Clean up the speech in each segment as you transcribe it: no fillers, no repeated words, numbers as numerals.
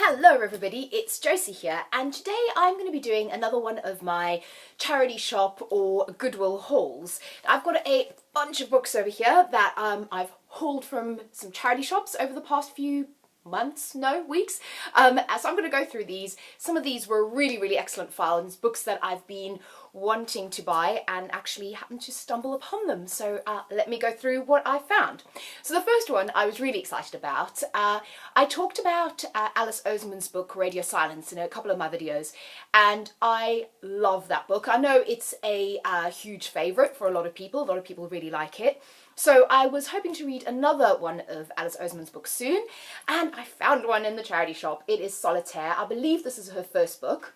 Hello everybody, it's Josie here, and today I'm going to be doing another one of my charity shop or Goodwill hauls. I've got a bunch of books over here that I've hauled from some charity shops over the past few weeks. So I'm going to go through these. Some of these were really excellent finds, books that I've been wanting to buy and actually happened to stumble upon them. So let me go through what I found. So the first one I was really excited about. I talked about Alice Oseman's book Radio Silence in a couple of my videos, and I love that book. I know it's a huge favourite for a lot of people. A lot of people really like it. So I was hoping to read another one of Alice Oseman's books soon, and I found one in the charity shop. It is Solitaire. I believe this is her first book.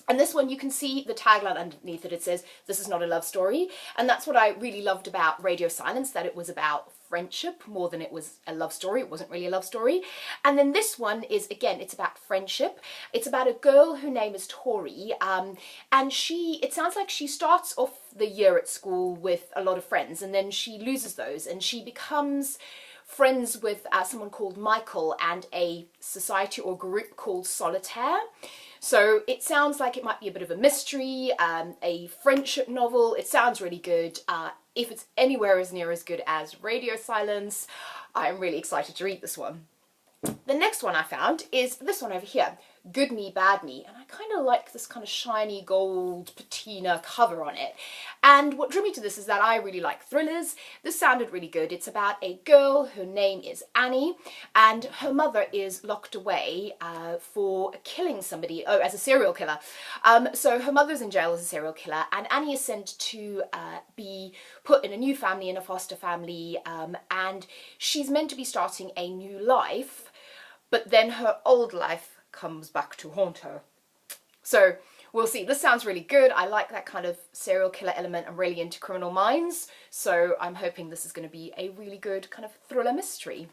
And this one, you can see the tagline underneath it. It says, "This is not a love story." And that's what I really loved about Radio Silence, that it was about friendship more than it was a love story. It wasn't really a love story. And then this one is, again, it's about friendship. It's about a girl whose name is Tori, and it sounds like she starts off the year at school with a lot of friends, and then she loses those, and she becomes friends with someone called Michael and a society or group called Solitaire. So it sounds like it might be a bit of a mystery, a friendship novel. It sounds really good. If it's anywhere as near as good as Radio Silence, I'm really excited to read this one. The next one I found is this one over here, Good Me, Bad Me, and I kind of like this kind of shiny gold patina cover on it. And what drew me to this is that I really like thrillers. This sounded really good. It's about a girl, her name is Annie, and her mother is locked away for killing somebody, as a serial killer. So her mother's in jail as a serial killer, and Annie is sent to be put in a new family, in a foster family, and she's meant to be starting a new life, but then her old life comes back to haunt her. So we'll see. This sounds really good. I like that kind of serial killer element. I'm really into Criminal Minds, so I'm hoping this is going to be a really good kind of thriller mystery.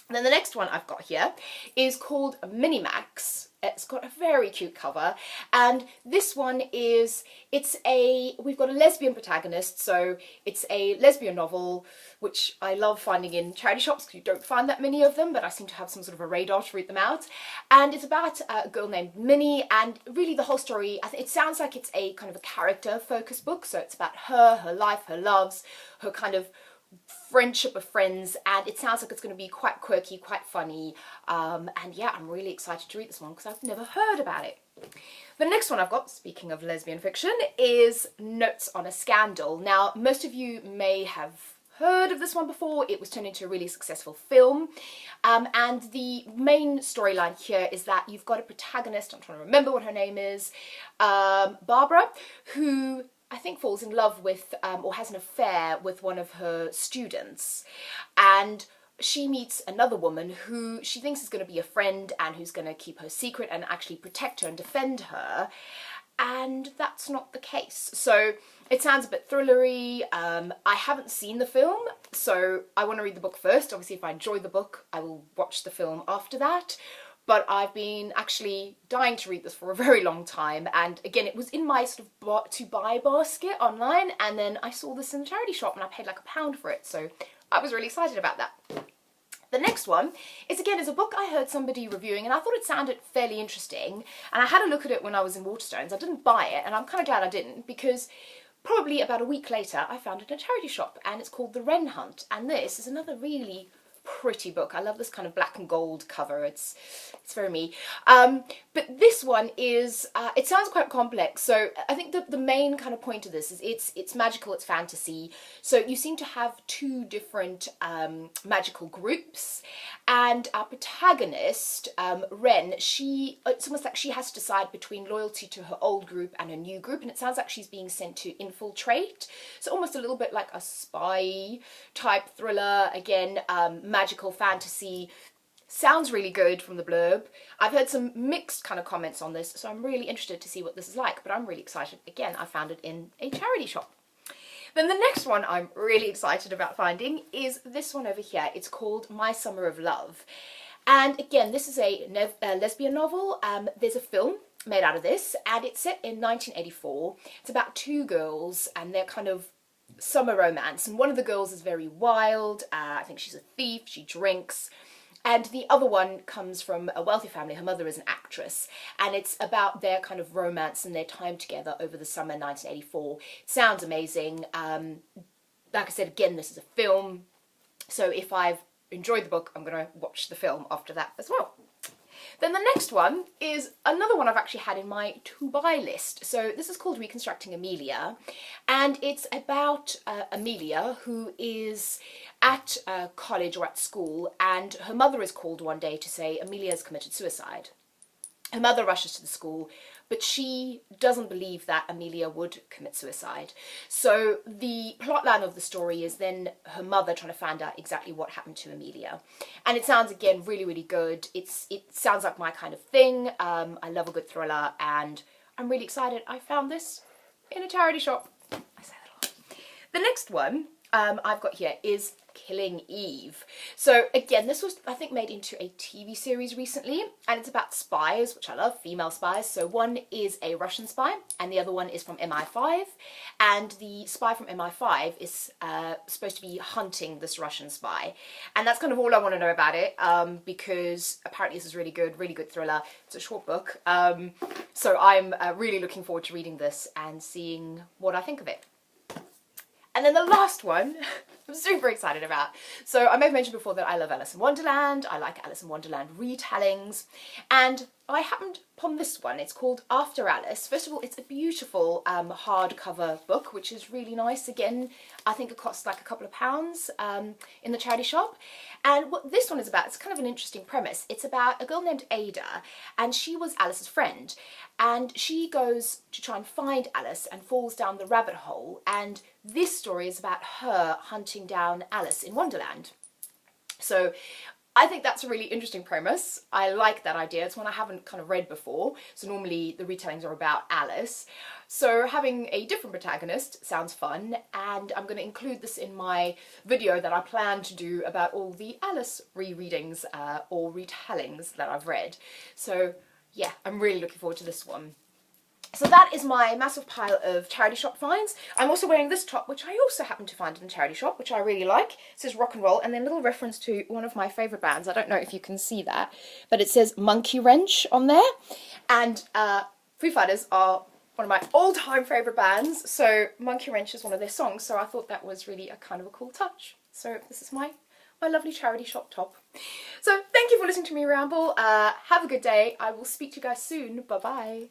And then the next one I've got here is called Minimax. It's got a very cute cover, and this one is, we've got a lesbian protagonist, so it's a lesbian novel, which I love finding in charity shops because you don't find that many of them, but I seem to have some sort of a radar to read them out. And it's about a girl named Minnie, and really the whole story, it sounds like it's a kind of a character focused book, so it's about her life, her loves, her kind of friendship of friends, and it sounds like it's going to be quite quirky, quite funny, and yeah, I'm really excited to read this one because I've never heard about it. The next one I've got, speaking of lesbian fiction, is Notes on a Scandal. Now, most of you may have heard of this one before. It was turned into a really successful film, and the main storyline here is that you've got a protagonist, I'm trying to remember what her name is, Barbara, who I think falls in love with, or has an affair with one of her students, and she meets another woman who she thinks is going to be a friend and who's going to keep her secret and actually protect her and defend her, and that's not the case. So it sounds a bit thrillery. I haven't seen the film, so I want to read the book first. Obviously, if I enjoy the book, I will watch the film after that. But I've been actually dying to read this for a very long time, and again, it was in my sort of to buy basket online, and then I saw this in the charity shop and I paid like £1 for it, so I was really excited about that. The next one is a book I heard somebody reviewing, and I thought it sounded fairly interesting, and I had a look at it when I was in Waterstones. I didn't buy it, and I'm kind of glad I didn't, because probably about a week later I found it in a charity shop, and it's called The Wren Hunt, and this is another really pretty book. I love this kind of black and gold cover. It's very me. But this one is, it sounds quite complex. So I think the main kind of point of this is it's magical, it's fantasy. So you seem to have two different magical groups, and our protagonist, Wren, it's almost like she has to decide between loyalty to her old group and a new group, and it sounds like she's being sent to infiltrate. So almost a little bit like a spy type thriller. Again, magical fantasy. Sounds really good from the blurb. I've heard some mixed kind of comments on this, so I'm really interested to see what this is like, but I'm really excited. Again, I found it in a charity shop. Then the next one I'm really excited about finding is this one over here. It's called My Summer of Love. And again, this is a lesbian novel. There's a film made out of this, and it's set in 1984. It's about two girls and their kind of summer romance, and one of the girls is very wild. I think she's a thief, she drinks, And the other one comes from a wealthy family. Her mother is an actress, and it's about their kind of romance and their time together over the summer 1984. It sounds amazing. Like I said, again, this is a film, so if I've enjoyed the book, I'm going to watch the film after that as well. Then the next one is another one I've actually had in my to-buy list. So this is called Reconstructing Amelia, and it's about Amelia, who is at college or at school, and her mother is called one day to say Amelia has committed suicide. Her mother rushes to the school, but she doesn't believe that Amelia would commit suicide. So the plotline of the story is then her mother trying to find out exactly what happened to Amelia. And it sounds, again, really, really good. It sounds like my kind of thing. I love a good thriller, and I'm really excited. I found this in a charity shop. I say that a lot. The next one I've got here is Killing Eve. So again, this was, I think, made into a TV series recently, and it's about spies, which I love, female spies. So one is a Russian spy and the other one is from MI5, and the spy from MI5 is supposed to be hunting this Russian spy, and that's kind of all I want to know about it, because apparently this is really good thriller. It's a short book, so I'm really looking forward to reading this and seeing what I think of it. And then the last one I'm super excited about. So I may have mentioned before that I love Alice in Wonderland. I like Alice in Wonderland retellings, and I happened upon this one. It's called After Alice. First of all, it's a beautiful hardcover book, which is really nice. Again, I think it costs like a couple of pounds in the charity shop. And what this one is about, it's kind of an interesting premise. It's about a girl named Ada, and she was Alice's friend, and she goes to try and find Alice and falls down the rabbit hole, and this story is about her hunting down Alice in Wonderland. So I think that's a really interesting premise. I like that idea. It's one I haven't kind of read before. So normally the retellings are about Alice. So having a different protagonist sounds fun, and I'm going to include this in my video that I plan to do about all the Alice rereadings or retellings that I've read. So yeah, I'm really looking forward to this one. So that is my massive pile of charity shop finds. I'm also wearing this top, which I also happen to find in a charity shop, which I really like. It says rock and roll, and then a little reference to one of my favourite bands. I don't know if you can see that, but it says Monkey Wrench on there. And Foo Fighters are one of my all-time favourite bands, so Monkey Wrench is one of their songs, so I thought that was really a kind of a cool touch. So this is my lovely charity shop top. So thank you for listening to me ramble. Have a good day. I will speak to you guys soon. Bye-bye.